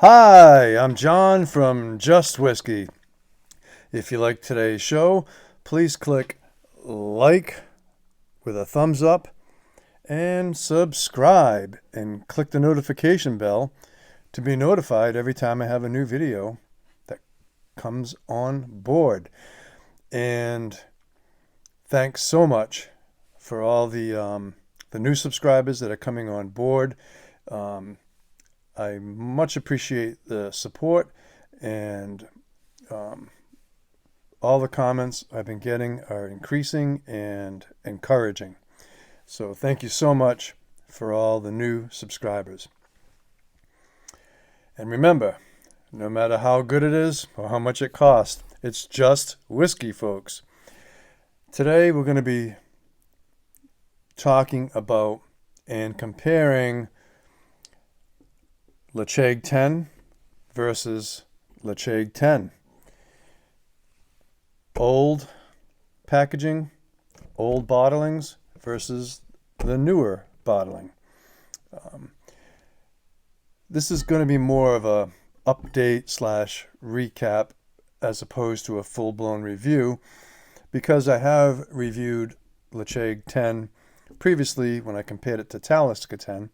Hi, I'm John from Just Whiskey. If you like today's show, please click like with a thumbs up and subscribe and click the notification bell to be notified every time I have a new video that comes on board. And thanks so much for all the new subscribers that are coming on board. I much appreciate the support, and all the comments I've been getting are increasing and encouraging. So thank you so much for all the new subscribers. And remember, no matter how good it is or how much it costs, it's just whiskey, folks. Today we're going to be talking about and comparing Ledaig 10 versus Ledaig 10. Old packaging, old bottlings versus the newer bottling. This is going to be more of a update / recap as opposed to a full-blown review, because I have reviewed Ledaig 10 previously when I compared it to Talisker 10.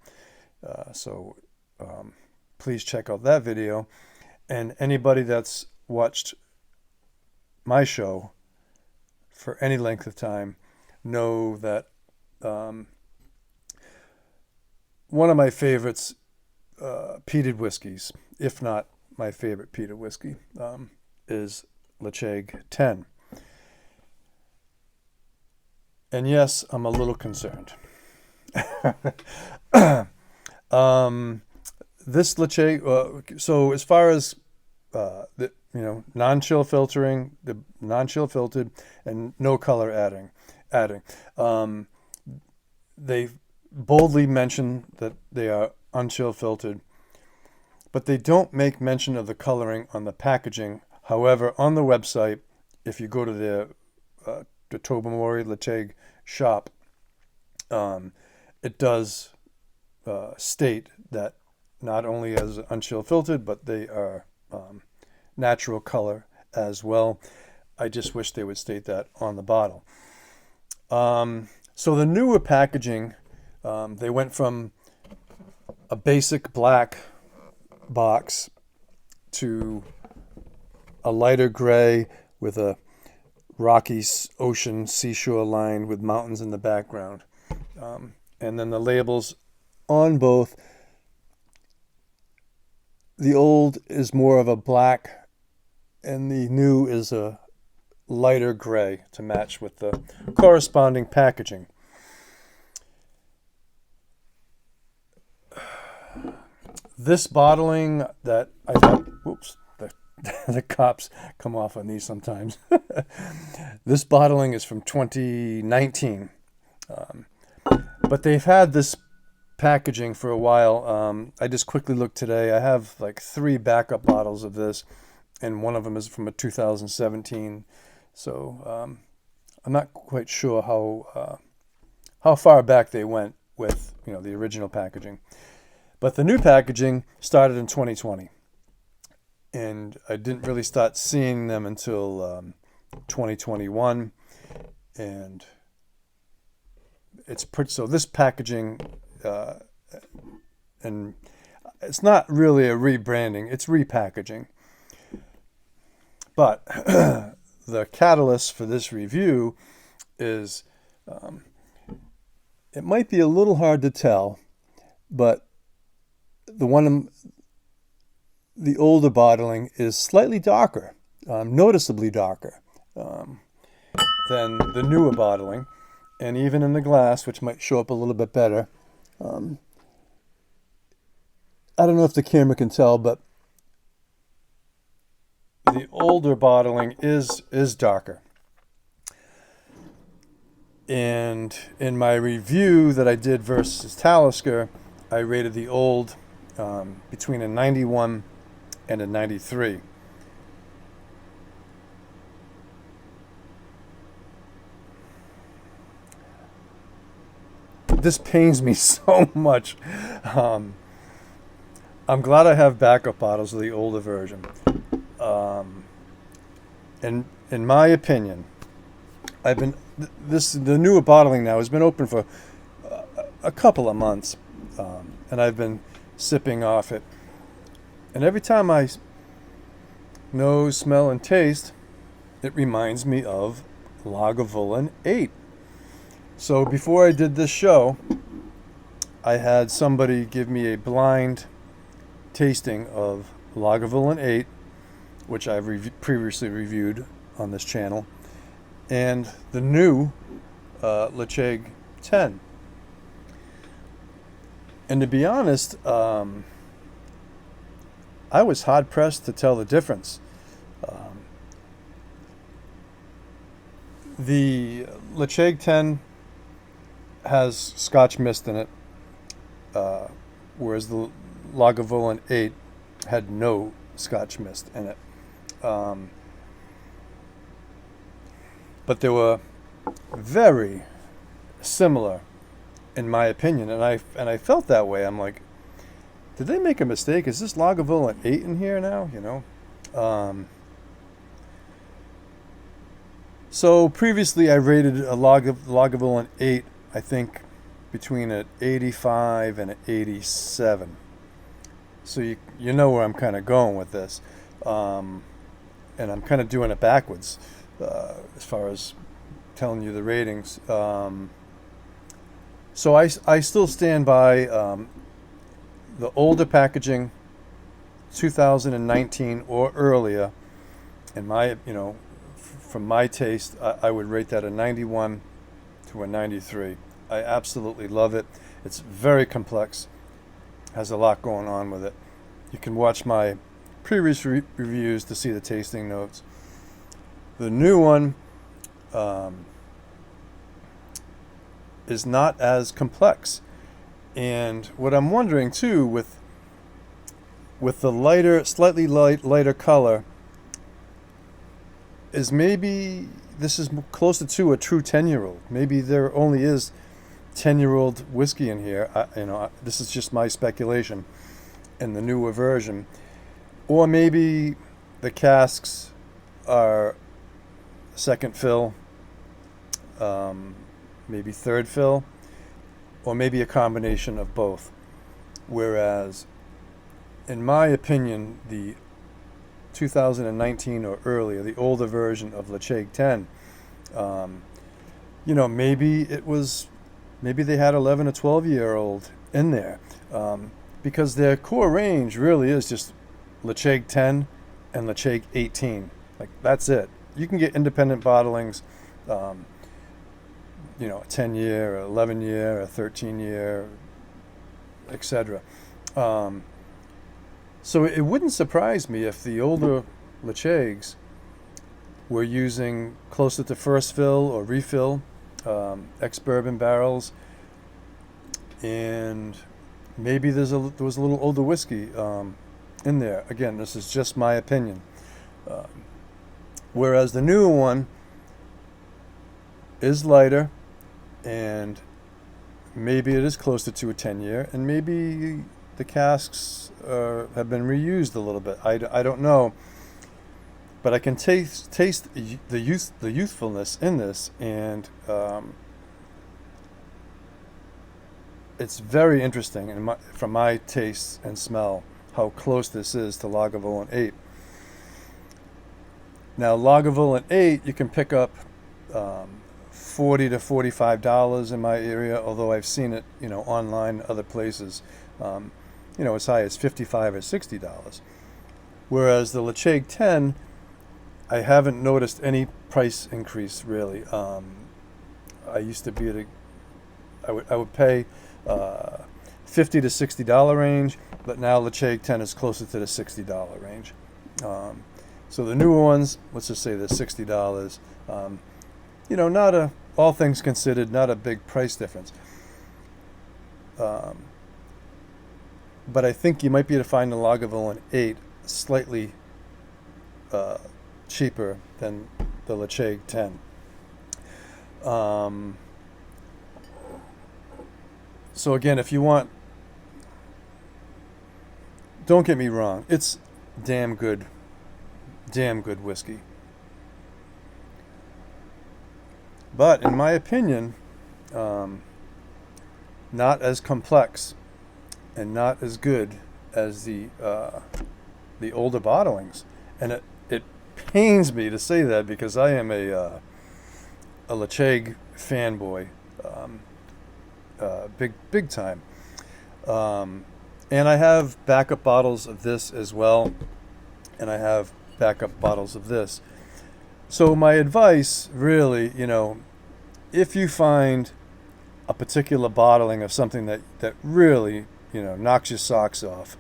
Please check out that video. And anybody that's watched my show for any length of time know that one of my favorites peated whiskeys, if not my favorite peated whiskey, is Ledaig 10. And yes, I'm a little concerned. This Ledaig, so as far as non-chill filtering, the non-chill filtered, and no color adding. They boldly mention that they are unchill filtered, but they don't make mention of the coloring on the packaging. However, on the website, if you go to the Tobermory Ledaig shop, it does state that not only as unchill filtered, but they are natural color as well. I just wish they would state that on the bottle. So the newer packaging, they went from a basic black box to a lighter gray with a rocky ocean seashore line with mountains in the background. And then the labels on both. The old is more of a black, and the new is a lighter gray to match with the corresponding packaging. This bottling that I thought, the cops come off on these sometimes. This bottling is from 2019. But they've had this packaging for a while. I just quickly looked today. I have like 3 backup bottles of this, and one of them is from a 2017. So I'm not quite sure how far back they went with the original packaging. But the new packaging started in 2020, and I didn't really start seeing them until 2021, and so this packaging. And it's not really a rebranding, it's repackaging. But the catalyst for this review is, it might be a little hard to tell, but the older bottling is slightly darker, noticeably darker than the newer bottling. And even in the glass, which might show up a little bit better, I don't know if the camera can tell, but the older bottling is darker. And in my review that I did versus Talisker, I rated the old between a 91 and a 93. This pains me so much. I'm glad I have backup bottles of the older version. And in my opinion, I've been the newer bottling now has been open for a couple of months, and I've been sipping off it. And every time I nose, smell, and taste, it reminds me of Lagavulin 8. So before I did this show, I had somebody give me a blind tasting of Lagavulin 8, which I've previously reviewed on this channel, and the new Ledaig 10. And to be honest, I was hard pressed to tell the difference. The Ledaig 10 has Scotch mist in it, whereas the Lagavulin 8 had no Scotch mist in it. But they were very similar, in my opinion, and I felt that way. I'm like, did they make a mistake? Is this Lagavulin 8 in here now? You know. So previously, I rated a Lagavulin 8, I think, between an 85 and an 87. So you know where I'm kind of going with this, and I'm kind of doing it backwards as far as telling you the ratings. So I still stand by the older packaging, 2019 or earlier. In my from my taste, I would rate that a 91 to a 93. I absolutely love it. It's very complex. Has a lot going on with it. You can watch my previous reviews to see the tasting notes. The new one is not as complex. And what I'm wondering too, with the lighter, slightly lighter color, is maybe this is closer to a true 10-year-old. Maybe there only is 10-year-old whiskey in here. This is just my speculation in the newer version. Or maybe the casks are second fill, maybe third fill, or maybe a combination of both. Whereas, in my opinion, the 2019 or earlier, the older version of Ledaig 10, maybe they had 11 or 12-year-old in there, because their core range really is just Ledaig 10 and Ledaig 18. Like, that's it. You can get independent bottlings, a 10-year, a 11-year, a 13-year, etc. So it wouldn't surprise me if the older Ledaigs were using closer to first fill or refill ex-bourbon barrels, and maybe there was a little older whiskey in there. Again, this is just my opinion. Whereas the newer one is lighter, and maybe it is closer to a 10-year, and maybe the casks have been reused a little bit. I don't know, but I can taste the youthfulness in this, and it's very interesting from my taste and smell how close this is to Lagavulin 8. Now, Lagavulin 8 you can pick up $40 to $45 in my area, although I've seen it online other places. As high as $55 or $60. Whereas the Ledaig 10, I haven't noticed any price increase really. I used to be I would pay $50 to $60 range, but now Ledaig 10 is closer to the $60 range. So the newer ones, let's just say they're $60. All things considered, not a big price difference. But I think you might be able to find the Lagavulin 8 slightly cheaper than the Ledaig 10. So again, if you want don't get me wrong, it's damn good whiskey. But in my opinion, not as complex and not as good as the older bottlings. And it pains me to say that because I am a Ledaig fanboy, big time. And I have backup bottles of this as well, and I have backup bottles of this. So my advice, really, if you find a particular bottling of something that really, knocks your socks off,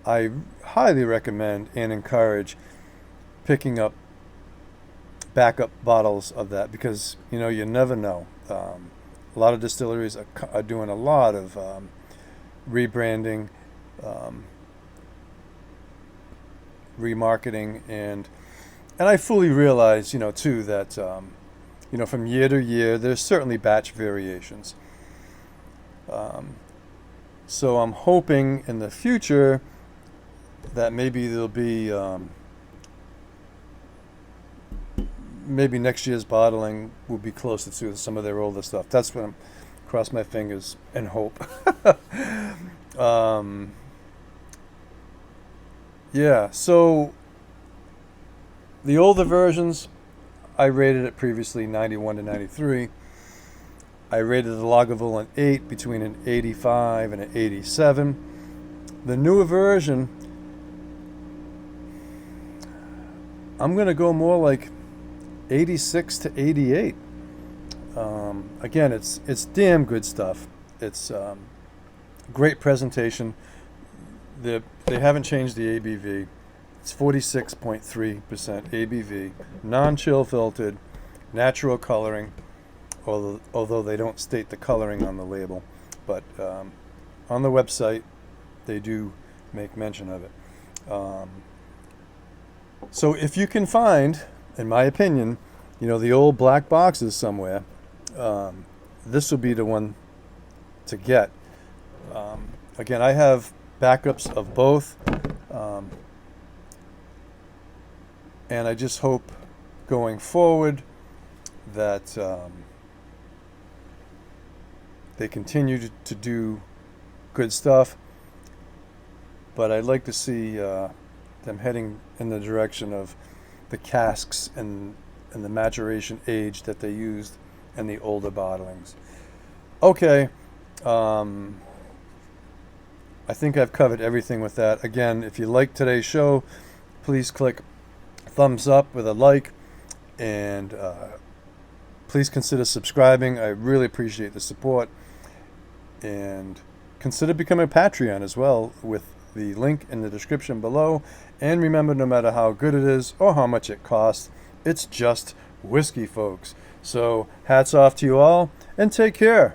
I highly recommend and encourage picking up backup bottles of that, because you never know. A lot of distilleries are doing a lot of rebranding, remarketing, and I fully realize, too, that from year to year there's certainly batch variations. So I'm hoping in the future that maybe there'll be maybe next year's bottling will be closer to some of their older stuff. That's what I'm cross my fingers and hope. Yeah, so the older versions, I rated it previously 91 to 93. I rated the Lagavulin 8 between an 85 and an 87. The newer version, I'm going to go more like 86 to 88. Again, it's damn good stuff. It's great presentation. They haven't changed the ABV. It's 46.3% ABV, non-chill filtered, natural coloring, although they don't state the coloring on the label. But on the website, they do make mention of it. So if you can find, in my opinion, the old black boxes somewhere, this will be the one to get. Again, I have backups of both. And I just hope going forward that they continue to do good stuff. But I'd like to see them heading in the direction of the casks and the maturation age that they used in the older bottlings. Okay. I think I've covered everything with that. Again, if you like today's show, please click thumbs up with a like, and please consider subscribing. I really appreciate the support, and consider becoming a Patreon as well with the link in the description below. And remember, no matter how good it is or how much it costs, it's just whiskey, folks. So hats off to you all, and take care.